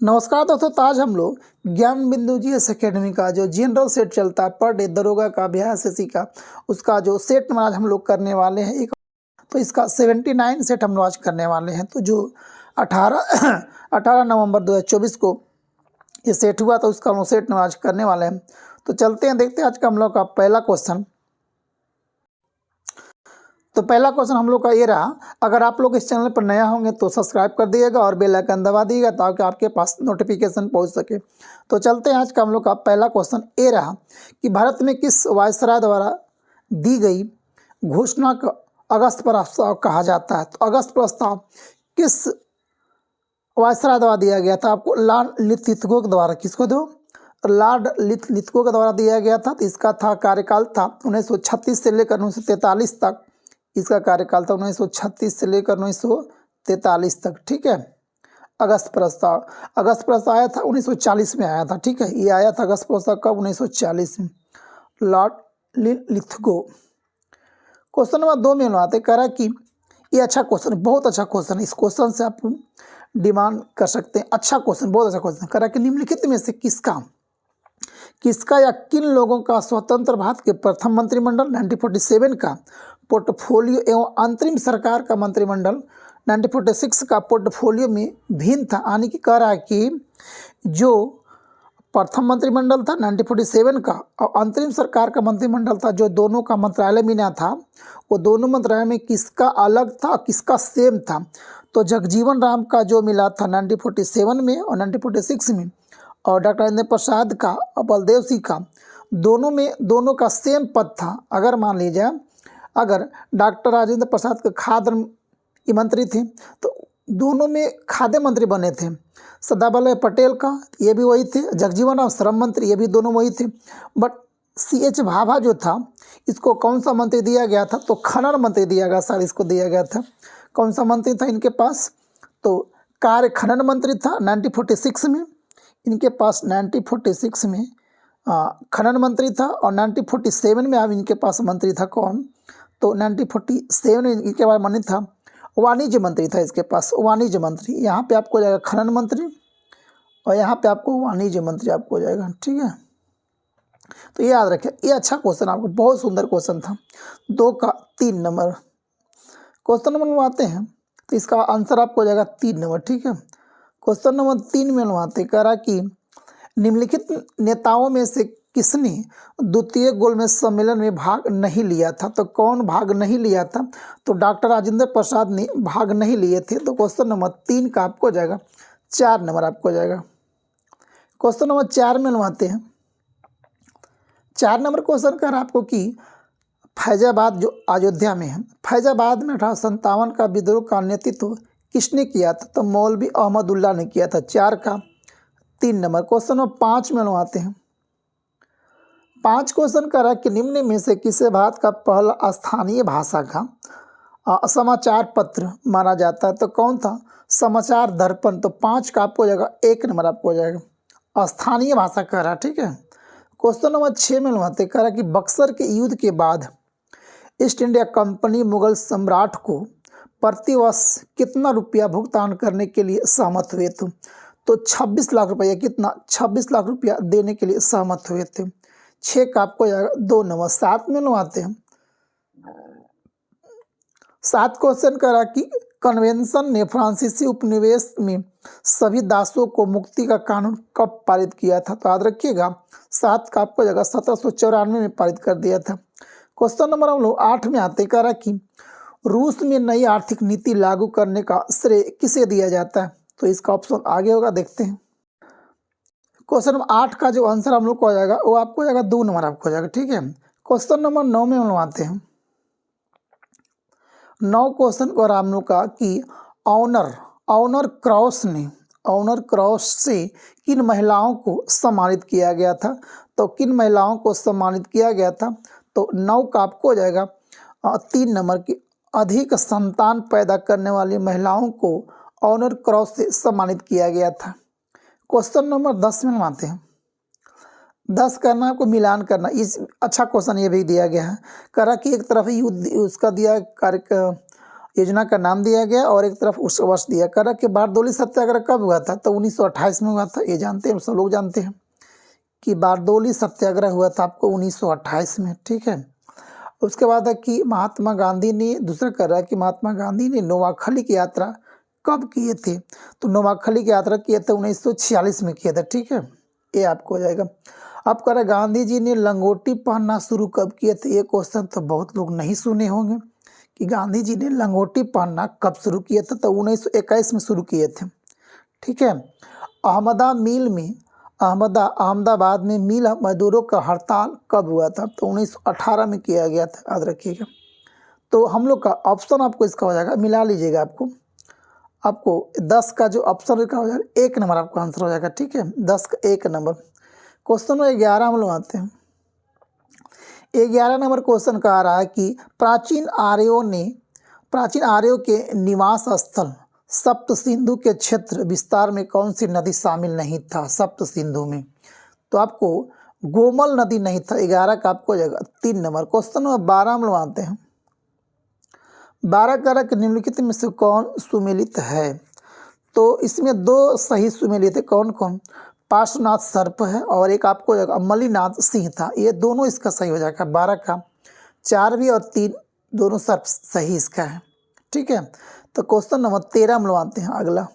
नमस्कार दोस्तों, तो आज हम लोग ज्ञान बिंदु जीएस एकेडमी का जो जनरल सेट चलता है पर डे दरोगा का, बिहार एसएससी का, उसका जो सेट में आज हम लोग करने वाले हैं एक। तो इसका 79 सेट हम लोग आज करने वाले हैं। तो जो 18 नवंबर 2024 को ये सेट हुआ, तो उसका हम लोग सेट में आज करने वाले हैं। तो चलते हैं, देखते हैं आज का हम लोग का पहला क्वेश्चन। तो पहला क्वेश्चन हम लोग का ये रहा। अगर आप लोग इस चैनल पर नया होंगे तो सब्सक्राइब कर दिएगा और बेल आइकन दबा दिएगा ताकि आपके पास नोटिफिकेशन पहुंच सके। तो चलते हैं, आज का हम लोग का पहला क्वेश्चन ये रहा कि भारत में किस वायसराय द्वारा दी गई घोषणा को अगस्त प्रस्ताव कहा जाता है। तो अगस्त प्रस्ताव किस वायसराय द्वारा दिया गया था? आपको लॉर्ड लिथगो के द्वारा। किसको दो? लॉर्ड लिथगो के द्वारा दिया गया था। तो इसका था कार्यकाल था 1936 से लेकर 1943 तक। इसका कार्यकाल था 1936 से लेकर 1943 तक। ठीक है। अगस्त प्रस्ताव आया था 1940 में आया था। ठीक है, ये आया था अगस्त प्रस्ताव कब? 1940 में, लॉर्ड लिथगो। क्वेश्चन नंबर 2 में आते कह रहा कि ये अच्छा क्वेश्चन, बहुत अच्छा क्वेश्चन है। इस क्वेश्चन से आप डिमांड कर सकते हैं। अच्छा क्वेश्चन, बहुत अच्छा क्वेश्चन। कह रहा कि निम्नलिखित में से किसका या किन लोगों का स्वतंत्र भारत के प्रथम मंत्रिमंडल 1947 का पोर्टफोलियो एवं अंतरिम सरकार का मंत्रिमंडल 1946 का पोर्टफोलियो में भिन्न था। यानी कि कह रहा है कि जो प्रथम मंत्रिमंडल था 1947 का और अंतरिम सरकार का मंत्रिमंडल था, जो दोनों का मंत्रालय मिला था, वो दोनों मंत्रालय में किसका अलग था, किसका सेम था। तो जगजीवन राम का जो मिला था 1947 में और 1946 में, और डॉक्टर राजेंद्र प्रसाद का और बलदेव सिंह का, दोनों का सेम पद था। अगर मान लीजिए अगर डॉक्टर राजेंद्र प्रसाद के खाद्य मंत्री थे तो दोनों में खाद्य मंत्री बने थे। सरदार वल्लभ पटेल का, ये भी वही थे। जगजीवन राम श्रम मंत्री, ये भी दोनों वही थे। बट CH भाभा जो था, इसको कौन सा मंत्री दिया गया था? तो खनन मंत्री दिया गया, सर इसको दिया गया था। कौन सा मंत्री था इनके पास? तो कार्य खनन मंत्री था 1946 में इनके पास। 1946 में खनन मंत्री था और 1947 में अब इनके पास मंत्री था कौन? तो 1947 में इनके पास मंत्री था वाणिज्य मंत्री था इसके पास, वाणिज्य मंत्री। यहाँ पे आपको जाएगा खनन मंत्री और यहाँ पे आपको वाणिज्य मंत्री आपको जाएगा। ठीक है, तो ये याद रखें। ये अच्छा क्वेश्चन, आपको बहुत सुंदर क्वेश्चन था। 2 का 3 नंबर। क्वेश्चन नंबर में आते हैं तो इसका आंसर आपको जाएगा 3 नंबर। ठीक है, क्वेश्चन नंबर 3 में आते कह रहा कि निम्नलिखित नेताओं में से किसने द्वितीय गोलमेज सम्मेलन में भाग नहीं लिया था? तो कौन भाग नहीं लिया था? तो डॉक्टर राजेंद्र प्रसाद ने भाग नहीं लिए थे। तो क्वेश्चन नंबर 3 का आपको जाएगा 4 नंबर आपको जाएगा। क्वेश्चन नंबर 4 में आते हैं। 4 नंबर क्वेश्चन कर आपको कि फैजाबाद जो अयोध्या में है, फैजाबाद में 1857 का विद्रोह का नेतृत्व किसने किया था? तो मौलवी अहमदुल्ला ने किया था। 4 का 3 नंबर। क्वेश्चन नंबर 5 में आते हैं। 5 क्वेश्चन कर रहा है कि निम्न में से किसे भारत का पहला स्थानीय भाषा का समाचार पत्र माना जाता है? तो कौन था? समाचार दर्पण। तो 5 का आपको जाएगा 1 नंबर आपको जाएगा। स्थानीय भाषा कह रहा है। ठीक है, क्वेश्चन नंबर 6 में आते कह रहा है कि बक्सर के युद्ध के बाद ईस्ट इंडिया कंपनी मुगल सम्राट को प्रतिवर्ष कितना रुपया भुगतान करने के लिए सहमत हुए थे? तो 26 लाख रुपया। कितना? 26 लाख रुपया देने के लिए सहमत हुए थे। 6 का आपको जाएगा 2 नंबर। 7 में आते हैं। 7 क्वेश्चन करा कि कन्वेंशन ने फ्रांसीसी उपनिवेश में सभी दासों को मुक्ति का कानून कब पारित किया था? तो याद रखिएगा 7 का आपको जाएगा 1794 में पारित कर दिया था। क्वेश्चन नंबर हम लोग 8 में आते कह रहा कि रूस में नई आर्थिक नीति लागू करने का श्रेय किसे दिया जाता है? तो इसका ऑप्शन आगे होगा, देखते हैं। क्वेश्चन नंबर 8 का जो आंसर हम लोग को आ जाएगा वो आपको जाएगा 2 नंबर आपको जाएगा। ठीक है, क्वेश्चन नंबर 9 में हम लोग आते हैं। 9 क्वेश्चन को हम लोग का कि ऑनर क्रॉस से किन महिलाओं को सम्मानित किया गया था? तो किन महिलाओं को सम्मानित किया गया था? तो 9 का आपको हो जाएगा 3 नंबर की अधिक संतान पैदा करने वाली महिलाओं को ऑनर क्रॉस से सम्मानित किया गया था। क्वेश्चन नंबर 10 में आते हैं। 10 करना आपको मिलान करना। इस अच्छा क्वेश्चन ये भी दिया गया है। करा कि एक तरफ युद्ध उसका दिया कार्य योजना का नाम दिया गया और एक तरफ उस वर्ष दिया करा कि बारदोली सत्याग्रह कब हुआ था, तो 1928 में हुआ था। ये जानते हैं, सब लोग जानते हैं कि बारदोली सत्याग्रह हुआ था आपको 1928 में, ठीक है। उसके बाद है कि महात्मा गांधी ने, दूसरा कर रहा है कि महात्मा गांधी ने नोआखली की यात्रा कब किए थे, तो नोआखली की यात्रा किए थे 1946 में किए थे, ठीक है। ये आपको हो जाएगा। अब कह रहे गांधी जी ने लंगोटी पहनना शुरू कब किए थे। ये क्वेश्चन तो बहुत लोग नहीं सुने होंगे कि गांधी जी ने लंगोटी पहनना कब शुरू किए थे, तो 1921 में शुरू किए थे, ठीक है। अहमदाबाद में मिल मजदूरों का हड़ताल कब हुआ था, तो 1918 में किया गया था, याद रखिएगा। तो हम लोग का ऑप्शन आपको इसका हो जाएगा, मिला लीजिएगा। आपको 10 का जो ऑप्शन का हो जाएगा 1 नंबर आपका आंसर हो जाएगा, ठीक है। 10 का 1 नंबर। क्वेश्चन में 11 हम लोग आते हैं। 11 नंबर क्वेश्चन का आ रहा है कि प्राचीन आर्यों के निवास स्थल सप्त सिंधु के क्षेत्र विस्तार में कौन सी नदी शामिल नहीं था सप्त सिंधु में, तो आपको गोमल नदी नहीं था। 11 का आपको हो जाएगा 3 नंबर। क्वेश्चन नंबर 12 हम लोग आते हैं। 12 कारक निम्नलिखित में से कौन सुमेलित है, तो इसमें 2 सही सुमेलित है। कौन कौन, पार्श्वनाथ सर्प है और एक आपको हो जाएगा मलिनाथ सिंह था। ये दोनों इसका सही हो जाएगा। 12 का 4 भी और 3 दोनों सर्प सही इसका है, ठीक है। तो क्वेश्चन नंबर 13 हम लोग आते हैं। अगला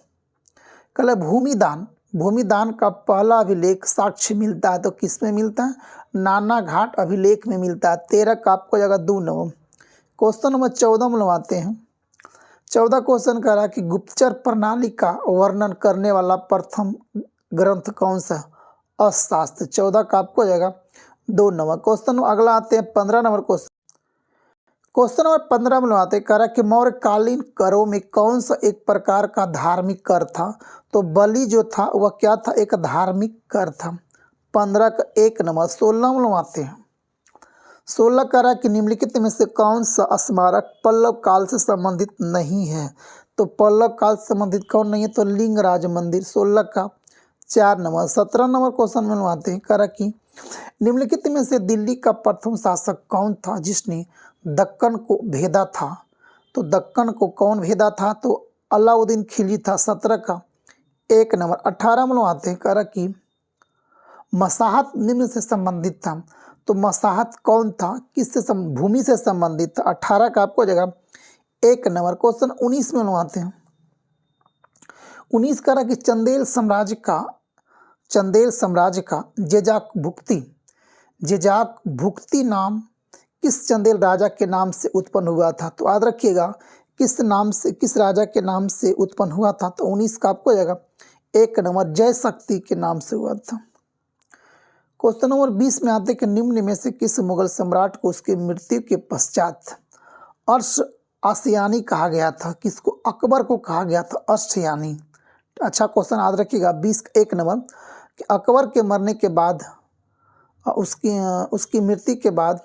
कल भूमिदान का पहला अभिलेख साक्ष्य मिलता है, तो किस में मिलता है, नाना घाट अभिलेख में मिलता है। 13 का आपको हो जाएगा 2 नंबर। क्वेश्चन नंबर 14 हम लोग आते हैं। 14 क्वेश्चन कह रहा है कि गुप्तचर प्रणाली का वर्णन करने वाला प्रथम ग्रंथ कौन सा, अर्थशास्त्र। 14 का आपको हो जाएगा 2 नंबर। क्वेश्चन अगला आते हैं 15 नंबर क्वेश्चन नंबर 15 में आते हैं। कह रहा है कि मौर्यकालीन करों में कौन सा एक प्रकार का धार्मिक कर था, तो बलि जो था वह क्या था, एक धार्मिक कर था। 15 का 1 नंबर। 16 में आते हैं। 16 कह रहा है कि निम्नलिखित में से कौन सा स्मारक पल्लव काल से संबंधित नहीं है, तो पल्लव काल से संबंधित कौन नहीं है, तो लिंगराज मंदिर। 16 का 4 नंबर। 17 नंबर क्वेश्चन में आते हैं। कह रहा कि निम्नलिखित में से दिल्ली का प्रथम शासक कौन था जिसने दक्कन को भेदा था, तो दक्कन को कौन भेदा था, तो अलाउद्दीन खिलजी था। 17 का 1 नंबर। 18 में आते हैं। कह रहा कि मसाहत निम्न से संबंधित था, तो मसाहत कौन था, किससे भूमि से संबंधित था। 18 का आपको हो जाएगा 1 नंबर। क्वेश्चन 19 में आते हैं। 19 कह रहा कि चंदेल साम्राज्य का जेजाक भुक्ति नाम किस चंदेल राजा के नाम से उत्पन्न हुआ था, तो याद रखिएगा किस राजा के नाम से उत्पन्न हुआ था, तो 19 का आपको हो जाएगा 1 नंबर। जय शक्ति के नाम से हुआ था। क्वेश्चन नंबर 20 में आते कि निम्न में से किस मुगल सम्राट को उसकी मृत्यु के पश्चात अर्श आसियानी कहा गया था, किसको, अकबर को कहा गया था अर्शयानी। अच्छा क्वेश्चन याद रखिएगा। 20 का 1 नंबर कि अकबर के मरने के बाद उसकी मृत्यु के बाद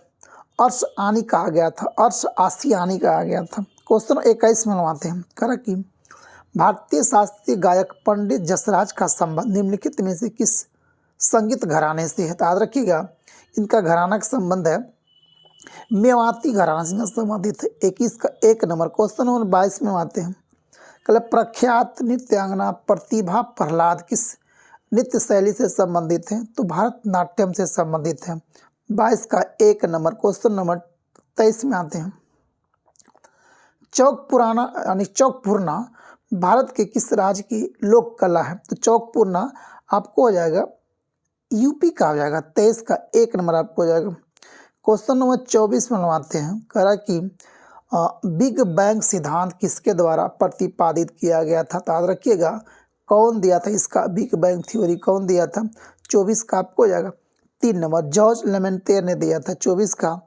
अर्श आनी कहा गया था, अर्श आसियानी कहा गया था। क्वेश्चन 21 में आते हैं। कह कि भारतीय शास्त्रीय गायक पंडित जसराज का संबंध निम्नलिखित में से किस संगीत घराने से है, तो याद रखिएगा इनका घराना का संबंध है मेवाती घराना से संबंधित है। 21 का 1 नंबर। क्वेश्चन नंबर 22 में आते हैं। कल प्रख्यात नृत्यांगना प्रतिभा प्रहलाद किस नृत्य शैली से संबंधित है, तो भारतनाट्यम से संबंधित है। 22 का 1 नंबर। क्वेश्चन नंबर 23 में आते हैं। चौकपुरना भारत के किस राज्य की लोक कला है, तो चौकपुरना आपको हो जाएगा यूपी का हो जाएगा। 23 का 1 नंबर आपको हो जाएगा। क्वेश्चन नंबर 24 में आते हैं। कह रहा कि बिग बैंग सिद्धांत किसके द्वारा प्रतिपादित किया गया था, तो याद रखिएगा कौन दिया था इसका बिग बैंग थ्योरी कौन दिया था। 24 का आपको हो जाएगा 3 नंबर। जॉर्ज लेमेंटेर ने दिया था। 24 का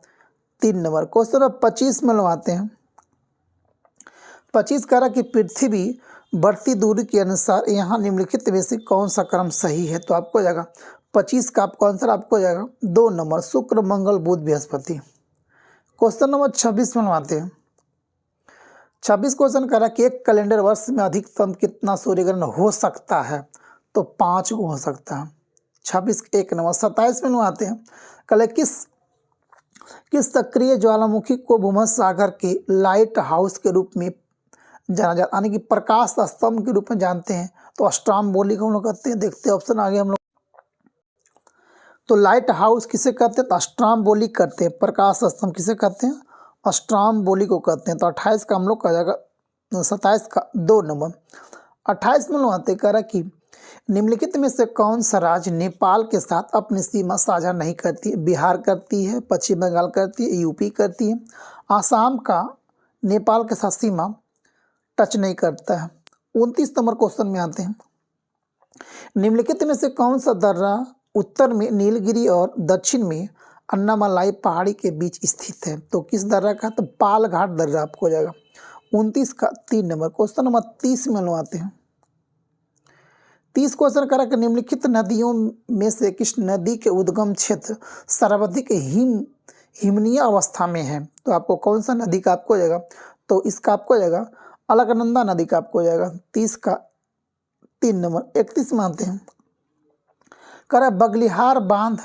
3 नंबर। क्वेश्चन नंबर 25 में आते हैं। 25 कह रहा कि पृथ्वी बढ़ती दूरी के अनुसार यहाँ निम्नलिखित में से कौन सा क्रम सही है, तो आपको हो जाएगा 25 का आपको आंसर आपको हो जाएगा 2 नंबर, शुक्र मंगल बुध बृहस्पति। क्वेश्चन नंबर 26 में आते हैं। 26 क्वेश्चन कह रहा कि एक कैलेंडर वर्ष में अधिकतम कितना सूर्य ग्रहण हो सकता है, तो 5 हो सकता है। 26 1 नंबर। 27 में आते हैं। कल किस किस सक्रिय ज्वालामुखी को भूमध्य सागर के लाइट हाउस के रूप में जाना जाता, यानी कि प्रकाश स्तंभ के रूप में जानते हैं? तो स्ट्रोम्बोली को हम लोग कहते हैं। देखते हैं ऑप्शन आगे हम लोग। तो लाइट हाउस किसे कहते हैं? तो स्ट्रोम्बोली करते हैं। प्रकाश स्तंभ किसे कहते हैं? स्ट्रोम्बोली को कहते हैं। तो 28 का हम लोग कह जाएगा 27 का 2 नंबर। 28 में लोग आते कह रहा कि निम्नलिखित में से कौन सा राज्य नेपाल के साथ अपनी सीमा साझा नहीं करती है? बिहार करती है, पश्चिम बंगाल करती है, यूपी करती है। आसाम का नेपाल के साथ सीमा टच नहीं करता है। 29 नंबर क्वेश्चन में आते हैं। निम्नलिखित में से कौन सा दर्रा उत्तर में नीलगिरी और दक्षिण में अन्नामलाई पहाड़ी के बीच स्थित है? तो किस दर्रा का? तो पालघाट दर्रा आपको हो जाएगा। 29 का 3 नंबर। क्वेश्चन नंबर 30 में लोग आते हैं। 30 क्वेश्चन करा कि निम्नलिखित नदियों में से किस नदी के उद्गम क्षेत्र सर्वाधिक हिमनीय अवस्था में है? तो आपको कौन सा नदी का आपको हो जाएगा? तो इसका आपको हो जाएगा अलकनंदा नदी का आपको हो जाएगा। 30 का 3 नंबर। 31 में आते हैं। करा बगलिहार बांध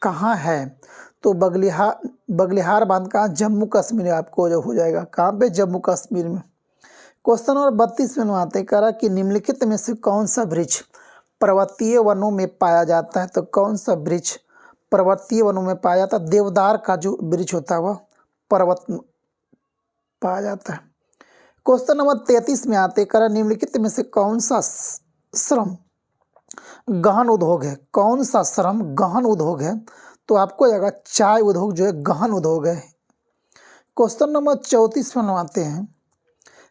कहाँ है? तो बगलिहार बांध कहाँ? जम्मू कश्मीर आपको जो हो जाएगा। कहाँ पे? जम्मू कश्मीर में। क्वेश्चन नंबर 32 में आते हैं। करा कि निम्नलिखित में से कौन सा वृक्ष पर्वतीय वनों में पाया जाता है? तो कौन सा वृक्ष पर्वतीय वनों में पाया जाता है? देवदार का जो वृक्ष होता है वह पर्वत में पाया जाता है। क्वेश्चन नंबर 33 में आते हैं। करा निम्नलिखित में से कौन सा श्रम गहन उद्योग है? कौन सा श्रम गहन उद्योग है? तो आपको जाएगा चाय उद्योग जो है गहन उद्योग है। क्वेश्चन नंबर 34 में आते हैं।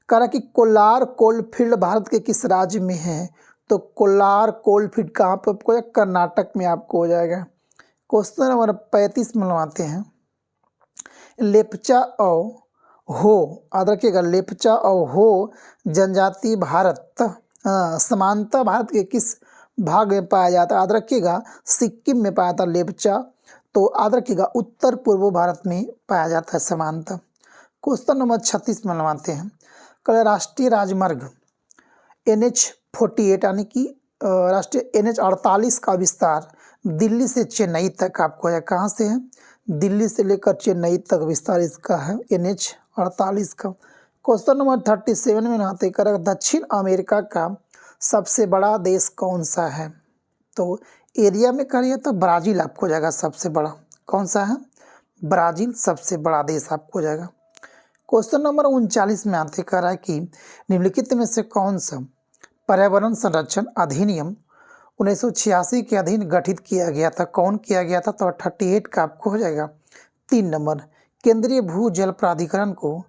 करा कि कोलार कोलफील्ड भारत के किस राज्य में है? तो कोलार कोलफील्ड कहाँ पर आपको? कर्नाटक में आपको हो जाएगा। क्वेश्चन नंबर 35 में आते हैं। लेप्चा और हो, याद रखिएगा, लेप्चा और हो जनजाति भारत समानता भारत के किस भाग में पाया जाता है? याद रखिएगा सिक्किम में पाया जाता है लेप्चा। तो याद रखिएगा उत्तर पूर्व भारत में पाया जाता है समानता। क्वेश्चन नंबर 36 में आते हैं। कल राष्ट्रीय राजमार्ग NH-48 यानी कि राष्ट्रीय NH-48 का विस्तार दिल्ली से चेन्नई तक आपको है। कहाँ से है? दिल्ली से लेकर चेन्नई तक विस्तार इसका है NH-48 का। क्वेश्चन नंबर 37 में आते कर दक्षिण अमेरिका का सबसे बड़ा देश कौन सा है? तो एरिया में करिए तो ब्राज़ील आपको हो जाएगा सबसे बड़ा। कौन सा है? ब्राज़ील सबसे बड़ा देश आपको हो जाएगा। क्वेश्चन नंबर 39 में आते कह रहा है कि निम्नलिखित में से कौन सा पर्यावरण संरक्षण अधिनियम 1986 के अधीन गठित किया गया था? कौन किया गया था? तो 38 का आपको हो जाएगा 3 नंबर। केंद्रीय भू जल प्राधिकरण को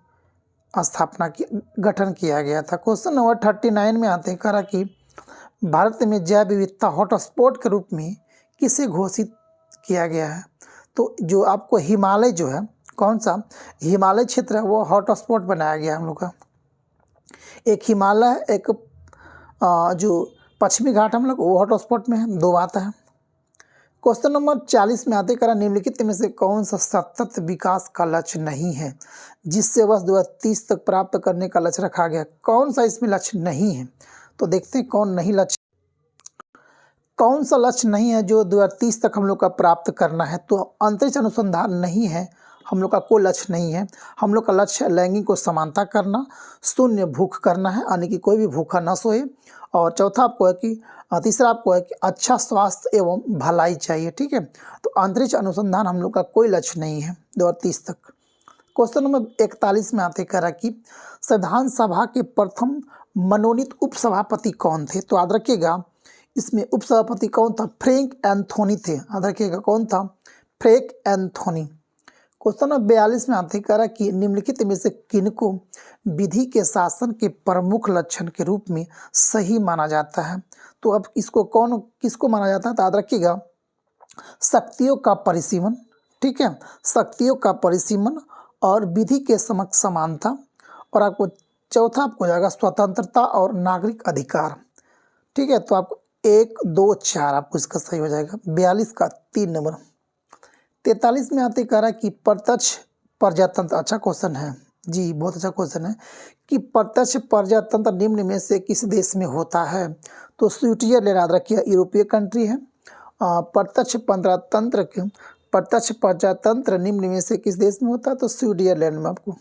स्थापना की गठन किया गया था। क्वेश्चन नंबर 39 में आते हैं। कह रहा कि भारत में जैव विविधता हॉटस्पॉट के रूप में किसे घोषित किया गया है? तो जो आपको हिमालय जो है, कौन सा हिमालय क्षेत्र है वो हॉटस्पॉट बनाया गया हम लोग का। एक हिमालय है, एक जो पश्चिमी घाट हम लोग वो हॉटस्पॉट में है, 2 बात है। क्वेश्चन नंबर 40 में आते करा निम्नलिखित में से कौन सा सतत विकास का लक्ष्य नहीं है जिससे वर्ष 2030 तक प्राप्त करने का लक्ष्य रखा गया? कौन सा इसमें लक्ष्य नहीं है? तो देखते हैं कौन सा लक्ष्य नहीं है जो 2030 तक हम लोग का प्राप्त करना है। तो अंतरिक्ष अनुसंधान नहीं है, हम लोग का कोई लक्ष्य नहीं है। हम लोग का लक्ष्य है लैंगिक को समानता करना, शून्य भूख करना है, यानी कि कोई भी भूखा ना सोए। और चौथा आपको है कि तीसरा आपको है कि अच्छा स्वास्थ्य एवं भलाई चाहिए। ठीक है, तो अंतरिक्ष अनुसंधान हम लोग का कोई लक्ष्य नहीं है 2030 तक। क्वेश्चन नंबर 41 में आते कह रहा कि संविधान सभा के प्रथम मनोनीत उपसभापति कौन थे? तो याद रखिएगा इसमें उपसभापति कौन था? फ्रैंक एंथोनी थे। याद रखिएगा कौन था? Frank Anthony. क्वेश्चन नंबर 42 में आते कह रहा कि निम्नलिखित में से किनको विधि के शासन के प्रमुख लक्षण के रूप में सही माना जाता है? तो अब इसको किसको माना जाता है? तो याद रखिएगा शक्तियों का परिसीमन। ठीक है, शक्तियों का परिसीमन और विधि के समक्ष समानता। और आपको चौथा आपको जाएगा स्वतंत्रता और नागरिक अधिकार। ठीक है, तो आपको 1, 2, 4 आपको इसका सही हो जाएगा। 42 का 3 नंबर। 43 में आते कह रहा कि प्रत्यक्ष प्रजातंत्र, अच्छा क्वेश्चन है जी, बहुत अच्छा क्वेश्चन है कि प्रत्यक्ष प्रजातंत्र निम्न में से किस देश में होता है? तो स्विट्जरलैंड, याद रखिए यूरोपीय कंट्री है। प्रत्यक्ष प्रजातंत्र प्रत्यक्ष प्रजातंत्र निम्न में से किस देश में होता है? तो स्विट्जरलैंड में। आपको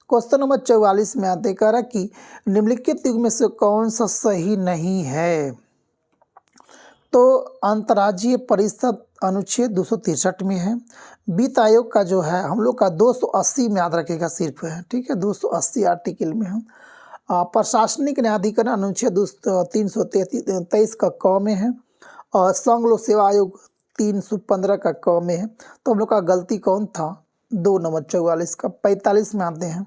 क्वेश्चन नंबर 44 में आते कह रहा कि निम्नलिखित युग में से कौन सा सही नहीं है? तो अंतर्राज्यीय परिषद अनुच्छेद 263 में है। वित्त आयोग का जो है हम लोग का 280 में याद रखेगा सिर्फ है, ठीक है, 280 आर्टिकल में है। प्रशासनिक न्यायाधिकरण अनुच्छेद 323 का क में है और संघ लोक सेवा आयोग 315 का क में है। तो हम लोग का गलती कौन था? 2 नंबर 44 का। 45 में आते हैं,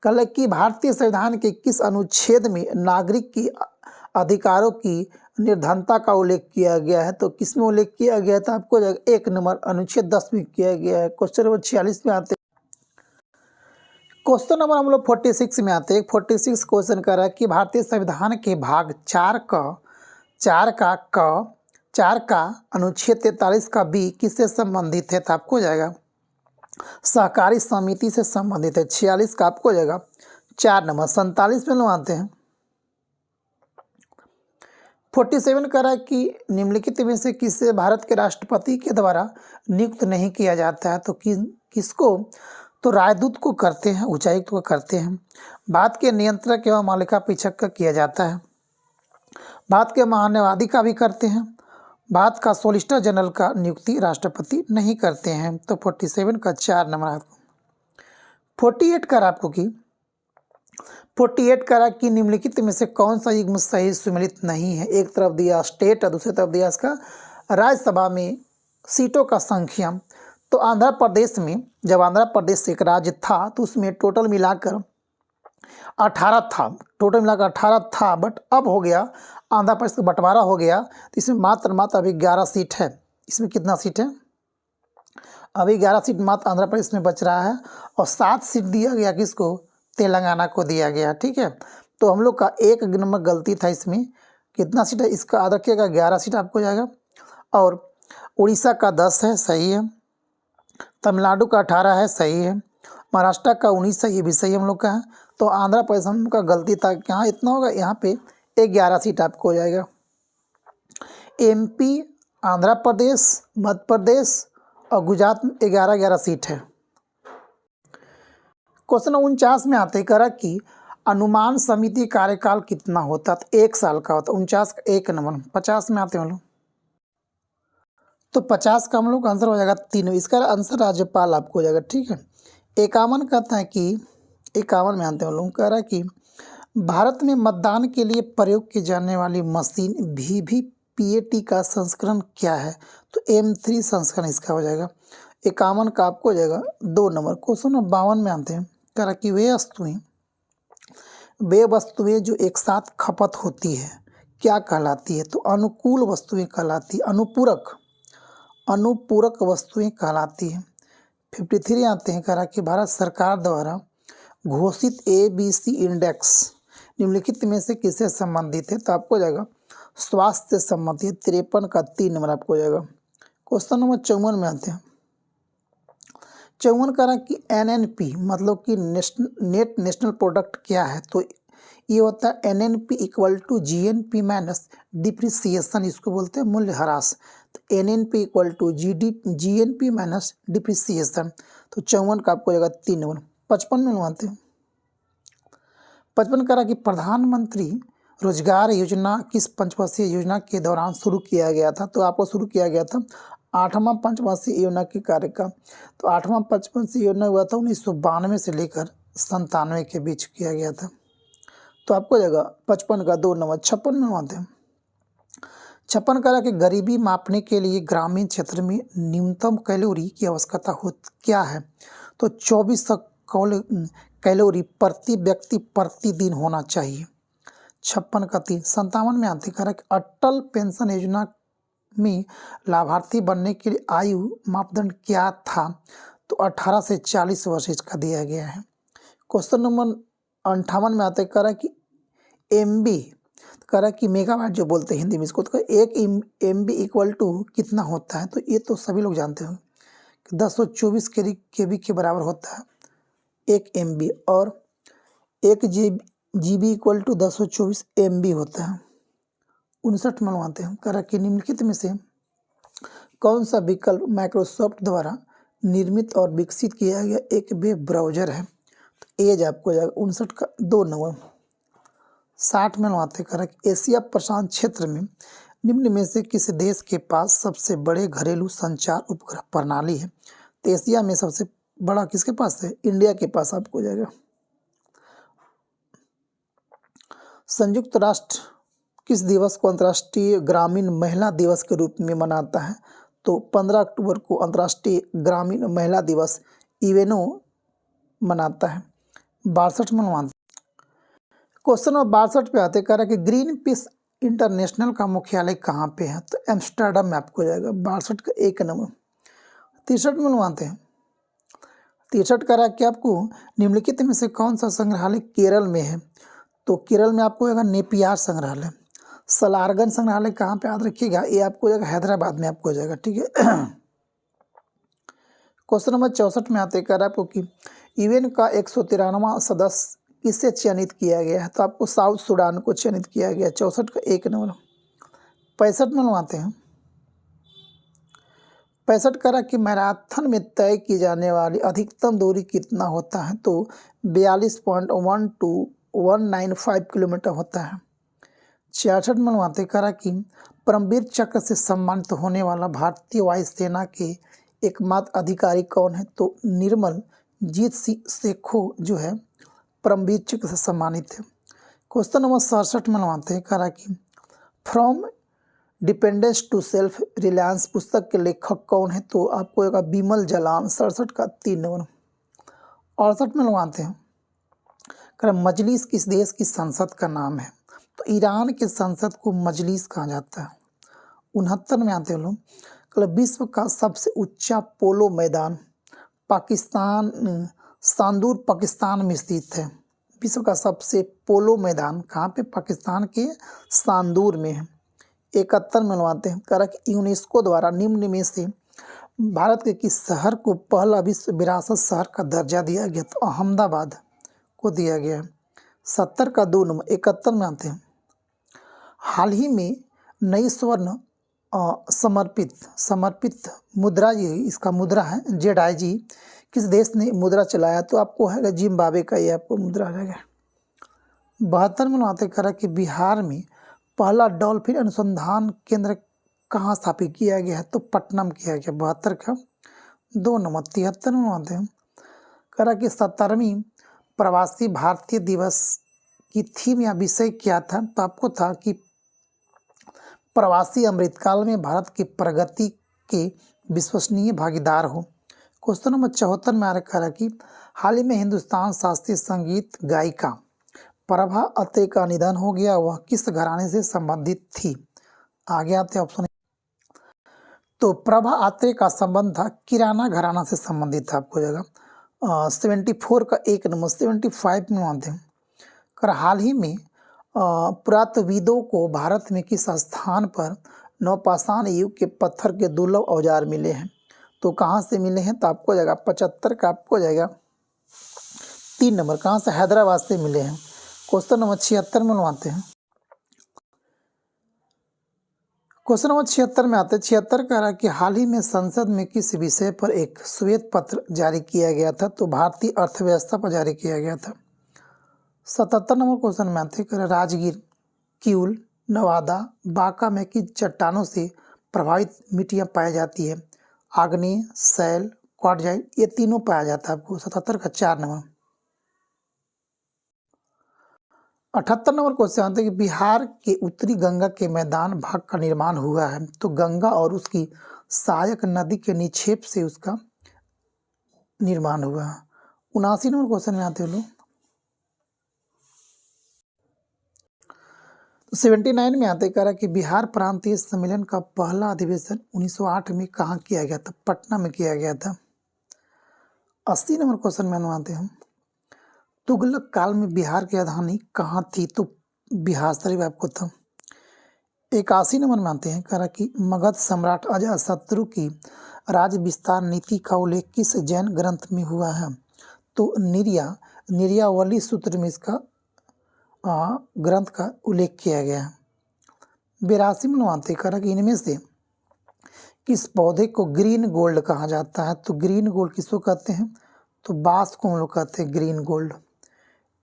कल कि भारतीय संविधान के किस अनुच्छेद में नागरिक की अधिकारों की निर्धनता का उल्लेख किया गया है? तो किस में उल्लेख किया गया था? आपको 1 नंबर अनुच्छेद 10 में किया गया है। क्वेश्चन नंबर 46 में आते हैं। क्वेश्चन नंबर हम लोग 46 में आते हैं। 46 क्वेश्चन कर रहा है कि भारतीय संविधान के भाग 4 का अनुच्छेद 43 का बी किससे संबंधित है? तो आपको हो जाएगा सहकारी समिति से संबंधित है। 46 का आपको हो जाएगा 4 नंबर। 47 में लोग आते हैं। 47 कह रहा है कि निम्नलिखित में से किसे भारत के राष्ट्रपति के द्वारा नियुक्त नहीं किया जाता है? तो किसको? तो राजदूत को करते हैं, उच्चायुक्त को करते हैं। भारत के नियंत्रक एवं मालिका परीक्षक का किया जाता है। भारत के महान्यायवादी का भी करते हैं। भारत का सॉलिसिटर जनरल का नियुक्ति राष्ट्रपति नहीं करते हैं। तो 47 का 4 नंबर आपको। 48 कर आपको कि 48 करा कि निम्नलिखित में से कौन सा युग्म सही सुमेलित नहीं है? एक तरफ दिया स्टेट और दूसरी तरफ दिया इसका राज्यसभा में सीटों का संख्या। तो आंध्र प्रदेश में, जब आंध्र प्रदेश एक राज्य था तो उसमें टोटल मिलाकर 18 था, टोटल मिलाकर 18 था, बट अब हो गया आंध्र प्रदेश का बंटवारा हो गया तो इसमें मात्र अभी 11 सीट है। इसमें कितना सीट है? अभी 11 सीट मात्र आंध्र प्रदेश में बच रहा है और 7 सीट दिया गया किसको? तेलंगाना को दिया गया, ठीक है। तो हम लोग का 1 नंबर गलती था इसमें। कितना सीट है इसका? याद रखिएगा 11 सीट आपको जाएगा। और उड़ीसा का 10 है, सही है। तमिलनाडु का 18 है, सही है। महाराष्ट्र का 19 है, ये भी सही हम लोग का है। तो आंध्र प्रदेश हम लोग का गलती था, यहाँ इतना होगा, यहाँ पे 11 सीट आपको हो जाएगा। MP, आंध्र प्रदेश, मध्य प्रदेश और गुजरात में 11 सीट है। क्वेश्चन 49 में आते करा कि अनुमान समिति कार्यकाल कितना होता? तो 1 साल का होता। 49 का 1 नंबर। 50 में आते हैं हम लोग, तो 50 का हम लोग आंसर हो जाएगा 3। इसका आंसर राज्यपाल आपको हो जाएगा, ठीक है। 51 कहता है कि 51 में आते हैं हम लोग, कह रहा है कि भारत में मतदान के लिए प्रयोग की जाने वाली मशीन VVPAT का संस्करण क्या है? तो M3 संस्करण इसका हो जाएगा। 51 का आपको हो जाएगा 2 नंबर। क्वेश्चन 52 में आते हैं, कह रहा कि वे वस्तुएं जो एक साथ खपत होती है क्या कहलाती है? तो अनुकूल वस्तुएं कहलाती है। अनुपूरक वस्तुएं कहलाती है। 53 आते हैं, कह रहा कि भारत सरकार द्वारा घोषित ABC इंडेक्स निम्नलिखित में से किससे संबंधित है? तो आपको हो जाएगा स्वास्थ्य से संबंधित। 53 का 3 नंबर आपको हो जाएगा। क्वेश्चन नंबर 54 में आते हैं। 54 कह रहा कि NNP मतलब कि नेट नेशनल प्रोडक्ट क्या है? तो ये होता है NNP = GNP माइनस डिप्रिसिएशन, इसको बोलते हैं मूल्य ह्रास। तो NNP = GNP माइनस डिप्रिसिएशन। तो 54 का आपको जाएगा 3 नंबर। 55 में आते हैं। 55 कह रहा कि प्रधानमंत्री रोजगार योजना किस पंचवर्षीय योजना के दौरान शुरू किया गया था? तो आपको शुरू किया गया था 8वां पंचवर्षीय योजना के कार्यकाल। तो 8वां पंचवर्षीय योजना हुआ था 1992 से लेकर 97 के बीच किया गया था। तो आपको जाएगा 55 का 2 नंबर। 56 में आते हैं। 56 कह रहा कि गरीबी मापने के लिए ग्रामीण क्षेत्र में न्यूनतम कैलोरी की आवश्यकता हो क्या है? तो 2400 कैलोरी प्रति व्यक्ति प्रतिदिन होना चाहिए। 56 का 3। 57 में आते कह रहा कि अटल पेंशन योजना में लाभार्थी बनने के लिए आयु मापदंड क्या था? तो 18 से 40 वर्ष इसका दिया गया है। क्वेश्चन नंबर 58 में आता है, कह रहा कि MB, कह रहा कि मेगावाट जो बोलते हैं हिंदी में इसको, तो 1 MB = कितना होता है? तो ये तो सभी लोग जानते हो कि 1024 KB के बराबर होता है 1 MB, और 1 GB = 1024 MB होता है। 59 में आते हैं, कह रहा कि निम्नलिखित में से कौन सा विकल्प माइक्रोसॉफ्ट द्वारा निर्मित और विकसित किया गया एक वेब ब्राउज़र है? तो एज आपको हो जाएगा 59 का 2 नंबर। 60 में बातें करें कि एशिया प्रशांत क्षेत्र में निम्न में से किस देश के पास सबसे बड़े घरेलू संचार उपग्रह प्रणाली है? तो एशिया में सबसे बड़ा किसके पास है? इंडिया के पास आपको हो जाएगा। संयुक्त राष्ट्र किस दिवस को अंतर्राष्ट्रीय ग्रामीण महिला दिवस के रूप में मनाता है? तो 15 अक्टूबर को अंतर्राष्ट्रीय ग्रामीण महिला दिवस यूएनओ मनाता है। 62 में मनाता है। क्वेश्चन नंबर 62 पे आते कह रहा है कि ग्रीन पीस इंटरनेशनल का मुख्यालय कहाँ पे है? तो एम्स्टर्डम में आपको हो जाएगा। 62 का 1 नंबर। 63 में मनवाते हैं। 63 कह रहा है कि आपको निम्नलिखित में से कौन सा संग्रहालय केरल में है? तो केरल में आपको होगा नेपियार संग्रहालय। सलारगन संग्रहालय कहाँ पे याद रखिएगा, ये आपको हो जाएगा हैदराबाद में आपको हो जाएगा, ठीक है। क्वेश्चन नंबर 64 में आते कह रहा है आपको कि यूएन का 113वां सदस्य किससे चयनित किया गया है? तो आपको साउथ सूडान को चयनित किया गया। 64 का 1 नंबर। 65 में आते हैं। 65 कह रहा कि मैराथन में तय की जाने वाली अधिकतम दूरी कितना होता है? तो 42.12195 किलोमीटर होता है। 66 में आते कह रहा कि परमवीर चक्र से सम्मानित होने वाला भारतीय वायुसेना के एकमात्र अधिकारी कौन है? तो निर्मल जीत सिंह सेखो जो है परमवीर चक्र से सम्मानित है। क्वेश्चन नंबर 67 में आते हैं कह रहा कि from dependence to self reliance पुस्तक के लेखक कौन है? तो आपको होगा बिमल जलान। 67 का 3 नंबर। 68 में लगाते हैं कर मजलिस किस देश की संसद का नाम है? तो ईरान के संसद को मजलिस कहा जाता है। 69 में आते हैं लोग कल विश्व का सबसे ऊंचा पोलो मैदान पाकिस्तान सांदूर पाकिस्तान में स्थित है। विश्व का सबसे पोलो मैदान कहाँ पे? पाकिस्तान के सांदूर में है। 71 में मनवाते हैं कह रहा कि यूनेस्को द्वारा निम्न में से भारत के किस शहर को पहला विश्व विरासत शहर का दर्जा दिया गया? तो अहमदाबाद को दिया गया है। 70 का 2 नंबर। 71 में आते हैं हाल ही में नई स्वर्ण समर्पित मुद्रा, ये इसका मुद्रा है ZIG, किस देश ने मुद्रा चलाया? तो आपको है जिम्बाब्वे का ये आपको मुद्रा रहेगा। 72 में आते कह रहा कि बिहार में पहला डॉल्फिन अनुसंधान केंद्र कहाँ स्थापित किया गया है? तो पटना में किया गया। 72 का 2 नंबर। 73 में आते हैं कह रहा कि 70वीं प्रवासी भारतीय दिवस की थीम या विषय क्या था? तो आपको था कि प्रवासी अमृतकाल में भारत की प्रगति के विश्वसनीय भागीदार हो। क्वेश्चन नंबर 74 में आ रहा कि हाल ही में हिंदुस्तान शास्त्रीय संगीत गायिका प्रभा अत्रे का निधन हो गया, वह किस घराने से संबंधित थी? आगे आते ऑप्शन। तो प्रभा अत्रे का संबंध था किराना घराना से संबंधित था। आपको जाएगा 74 का 1 नंबर। 75 में आते हैं कर हाल ही में पुरातत्वविदों को भारत में किस स्थान पर नवपाषाण युग के पत्थर के दुर्लभ औजार मिले हैं? तो कहाँ से मिले हैं? तो आपको जाएगा 75 का आपको जाएगा 3 नंबर। कहाँ से? हैदराबाद से मिले हैं। क्वेश्चन नंबर 76 में आते हैं। क्वेश्चन नंबर 76 में आते हैं। 76 कह रहा है कि हाल ही में संसद में किस विषय पर एक श्वेत पत्र जारी किया गया था? तो भारतीय अर्थव्यवस्था पर जारी किया गया था। 77 नंबर क्वेश्चन में आते हैं राजगीर, किऊल, नवादा, बांका में किस चट्टानों से प्रभावित मिट्टियाँ पाई जाती है? आग्नेय, शैल, क्वार्टजाइट, ये तीनों पाया जाता है आपको। 77 का 4 नंबर। 78 नंबर क्वेश्चन आते हैं कि बिहार के उत्तरी गंगा के मैदान भाग का निर्माण हुआ है। तो गंगा और उसकी सहायक नदी के निक्षेप से उसका निर्माण हुआ है। 79 नंबर क्वेश्चन में आते हैं लोग 79 में आते कह रहा कि बिहार प्रांतीय सम्मेलन का पहला अधिवेशन 1908 में कहाँ किया गया था? पटना में किया गया था। 80 नंबर क्वेश्चन में आते हैं तुगलक काल में बिहार की राजधानी कहाँ थी? तो बिहार शरीफ आपको था। 81 नंबर में आते हैं कह रहा कि मगध सम्राट अजातशत्रु की राज्य विस्तार नीति का उल्लेख किस जैन ग्रंथ में हुआ है? तो निर्यावली सूत्र में इसका ग्रंथ का उल्लेख किया गया है। 82 में आते कह रहा कि इनमें से किस पौधे को ग्रीन गोल्ड कहा जाता है? तो ग्रीन गोल्ड किसको कहते हैं? तो बांस को हम लोग कहते हैं ग्रीन गोल्ड।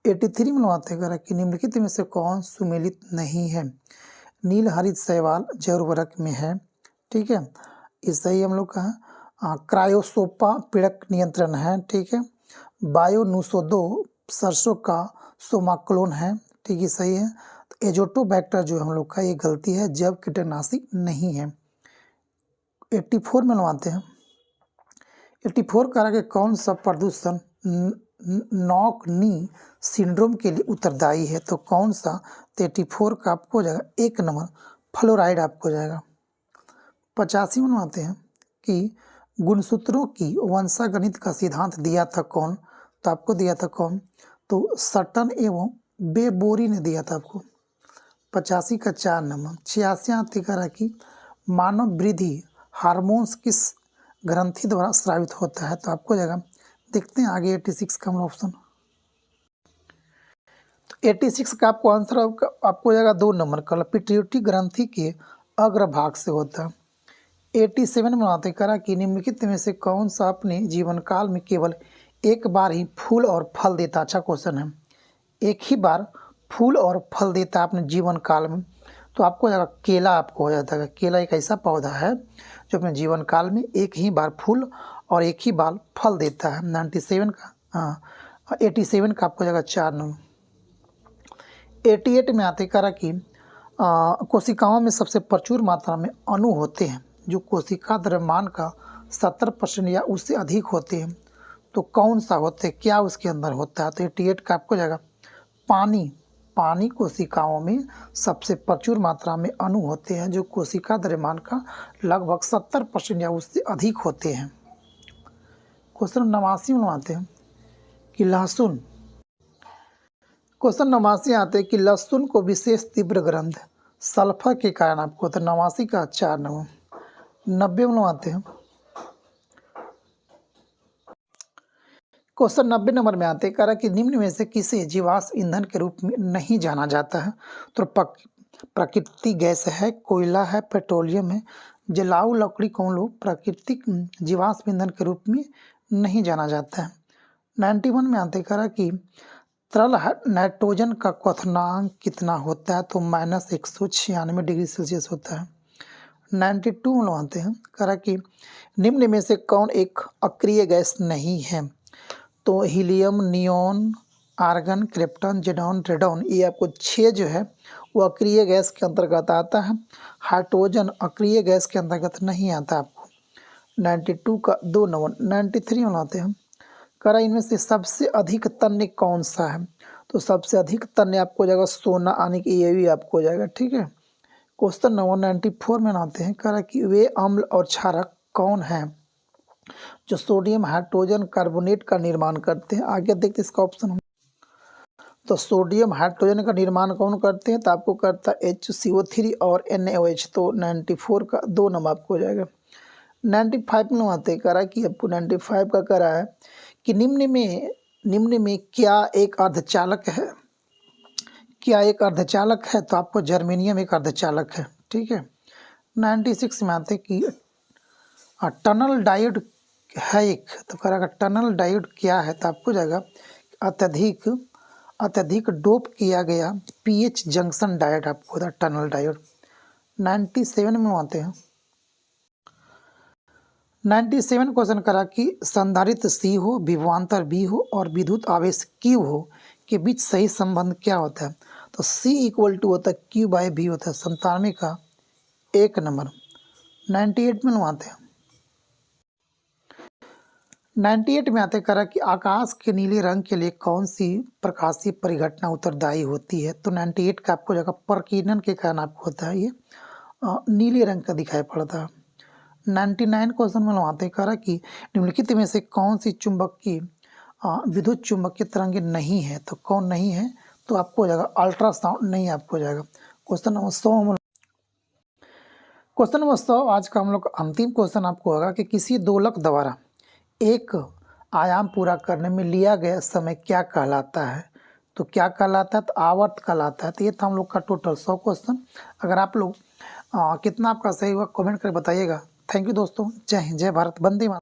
83 में बात करा कि निम्नलिखित में से कौन सुमेलित नहीं है? नील हरित शैवाल जैव उर्वरक में है, ठीक है, ये सही हम लोग का है। क्रायोसोपा पीड़क नियंत्रण है, ठीक है। बायोनुसोदो सरसों का सोमाक्लोन है, ठीक है, सही है। तो एजोटोबैक्टर जो हम लोग का ये गलती है, जैव कीटनाशी नहीं है। 84 में आते हैं। 84 करा के कौन सा प्रदूषण नॉक नी सिंड्रोम के लिए उत्तरदायी है? तो कौन सा? तो 84 का आपको हो जाएगा 1 नंबर फ्लोराइड आपको हो जाएगा। 85 में आते हैं कि गुणसूत्रों की वंशागणित का सिद्धांत दिया था कौन? तो आपको दिया था कौन? तो सटन एवं बेबोरी ने दिया था आपको। 85 का 4 नंबर। 86 आते करा कि मानव वृद्धि हार्मोन्स किस ग्रंथि द्वारा स्रावित होता है? तो आपको जाएगा, देखते हैं आगे 86 का हम ऑप्शन। तो 86 का आपको आंसर आपको जाएगा 2 नंबर का, पिट्यूटरी ग्रंथि के अग्रभाग से होता है। 87 में आते करा कि निम्नलिखित में से कौन सा अपने जीवन काल में केवल एक बार ही फूल और फल देता? अच्छा क्वेश्चन है। एक ही बार फूल और फल देता है अपने जीवन काल में? तो आपको जाएगा केला आपको हो जाता है। केला एक ऐसा पौधा है जो अपने जीवन काल में एक ही बार फूल और एक ही बार फल देता है। 97 का 87 का आपको जाएगा 4 नंबर। 88 में आते करा कि कोशिकाओं में सबसे प्रचुर मात्रा में अणु होते हैं जो कोशिका द्रव्यमान का 70% या उससे अधिक होते हैं। तो कौन सा होते हैं, क्या उसके अंदर होता है? तो 88 का आपको जाएगा पानी। पानी कोशिकाओं में सबसे प्रचुर मात्रा में अणु होते हैं जो कोशिका द्रव्यमान का लगभग 70% या उससे अधिक होते हैं। क्वेश्चन 89 में आते हैं कि लहसुन। क्वेश्चन 89 आते हैं कि लहसुन को विशेष तीव्र गंध सल्फर के कारण आपको, तो 89 का 4 नंबर। 90 में आते हैं। क्वेश्चन 90 नंबर में आते करा कि निम्न में से किसे जीवाश्म ईंधन के रूप में नहीं जाना जाता है? तो प्राकृतिक गैस है, कोयला है, पेट्रोलियम है। जलाऊ लकड़ी को लोग प्राकृतिक जीवाश्म ईंधन के रूप में नहीं जाना जाता है। 91 में आते करा कि तरल नाइट्रोजन का क्वथनांक कितना होता है? तो -196 डिग्री सेल्सियस होता है। 92 में आते हैं करा कि निम्न में से कौन एक अक्रिय गैस नहीं है? तो हीलियम, नियॉन, आर्गन, क्रिप्टन, जेडॉन, रेडॉन, ये आपको 6 जो है वो अक्रिय गैस के अंतर्गत आता है। हाइड्रोजन अक्रिय गैस के अंतर्गत नहीं आता आपको। 92 का 2 नंबर। 93 में आते हैं करा इनमें से सबसे अधिक तन्य कौन सा है? तो सबसे अधिक तन्य आपको हो जाएगा सोना, आने की ये भी आपको हो जाएगा, ठीक है। क्वेश्चन नंबर 94 में आते हैं करा कि वे अम्ल और क्षारक कौन है जो सोडियम हाइड्रोजन कार्बोनेट का निर्माण करते हैं? आगे देखते हैं इसका ऑप्शन। तो सोडियम हाइड्रोजन का निर्माण कौन करते हैं? तो आपको करता है HCO3 और NaOH। तो 94 का 2 नंबर आपको हो जाएगा। 95 में आते करा कि आपको 95 का करा है कि निम्न में क्या एक अर्धचालक है? क्या एक अर्धचालक है? तो आपको जर्मेनियम एक अर्धचालक है, ठीक है। 96 में आते कि टनल डायोड है एक, तो करेगा टनल डायोड क्या है? तो आपको जाएगा अत्यधिक डोप किया गया पीएच जंक्शन डायोड आपको होता है टनल डायोड। 97 में आते हैं। 97 क्वेश्चन करा कि संधारित्र C हो, विभवांतर B हो और विद्युत आवेश Q हो के बीच सही संबंध क्या होता है? तो C इक्वल टू होता है Q/V होता है। 97 का 1 नंबर। 98 में आते हैं। 98 में आते करा कि आकाश के नीले रंग के लिए कौन सी प्रकाशीय परिघटना उत्तरदायी होती है? तो 98 का आपको जगह प्रकीर्णन के कारण आपको होता है ये नीले रंग का दिखाई पड़ता है। 99 क्वेश्चन में आते करा कि निम्नलिखित में से कौन सी चुंबक की विद्युत चुंबकीय तरंगें नहीं है? तो कौन नहीं है? तो आपको हो जाएगा अल्ट्रासाउंड नहीं आपको हो जाएगा। Question number 100। क्वेश्चन नंबर 100 आज का हम लोग का अंतिम क्वेश्चन आपको होगा कि किसी दोलक द्वारा एक आयाम पूरा करने में लिया गया समय क्या कहलाता है? तो क्या कहलाता है? तो आवर्त कहलाता है। तो ये था हम लोग का टोटल 100 क्वेश्चन। अगर आप लोग कितना आपका सही हुआ कमेंट करके बताइएगा। थैंक यू दोस्तों। जय हिंद, जय भारत, वंदे मातरम।